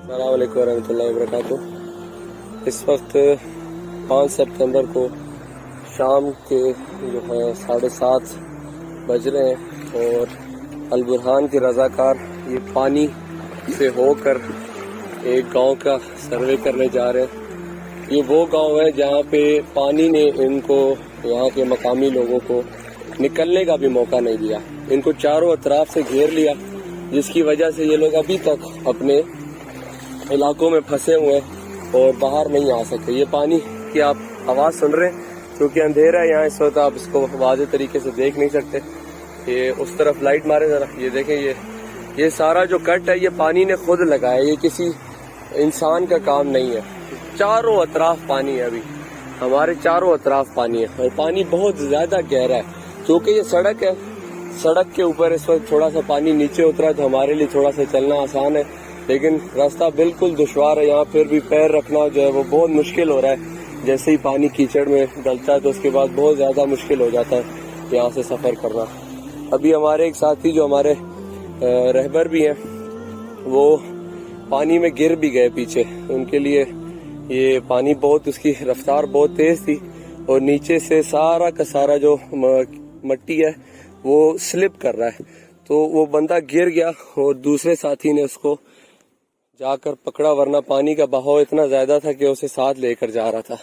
السلام علیکم ورحمۃ اللہ وبرکاتہ۔ اس وقت 5 سپتمبر کو شام کے جو ہے 7:30 بج رہے ہیں اور البرہان کے رضاکار یہ پانی سے ہو کر ایک گاؤں کا سروے کرنے جا رہے ہیں۔ یہ وہ گاؤں ہے جہاں پہ پانی نے ان کو، یہاں کے مقامی لوگوں کو نکلنے کا بھی موقع نہیں دیا، ان کو چاروں اطراف سے گھیر لیا، جس کی وجہ سے یہ لوگ ابھی تک اپنے علاقوں میں پھنسے ہوئے اور باہر نہیں آ سکتے۔ یہ پانی کی آپ آواز سن رہے ہیں کیونکہ اندھیرا ہے یہاں اس وقت، آپ اس کو واضح طریقے سے دیکھ نہیں سکتے۔ یہ اس طرف لائٹ مارے ذرا، یہ دیکھیں، یہ سارا جو کٹ ہے یہ پانی نے خود لگایا، یہ کسی انسان کا کام نہیں ہے۔ چاروں اطراف پانی ہے، ابھی ہمارے چاروں اطراف پانی ہے اور پانی بہت زیادہ گہرا ہے کیونکہ یہ سڑک ہے، سڑک کے اوپر اس وقت تھوڑا سا پانی نیچے اترا تو ہمارے لیے تھوڑا سا چلنا آسان ہے، لیکن راستہ بالکل دشوار ہے، یہاں پھر بھی پیر رکھنا جو ہے وہ بہت مشکل ہو رہا ہے۔ جیسے ہی پانی کیچڑ میں ڈلتا ہے تو اس کے بعد بہت زیادہ مشکل ہو جاتا ہے یہاں سے سفر کرنا۔ ابھی ہمارے ایک ساتھی جو ہمارے رہبر بھی ہیں وہ پانی میں گر بھی گئے پیچھے، ان کے لیے یہ پانی بہت، اس کی رفتار بہت تیز تھی اور نیچے سے سارا کا سارا جو مٹی ہے وہ سلپ کر رہا ہے، تو وہ بندہ گر گیا اور دوسرے ساتھی نے اس کو جا کر پکڑا، ورنہ پانی کا بہاؤ اتنا زیادہ تھا کہ اسے ساتھ لے کر جا رہا تھا۔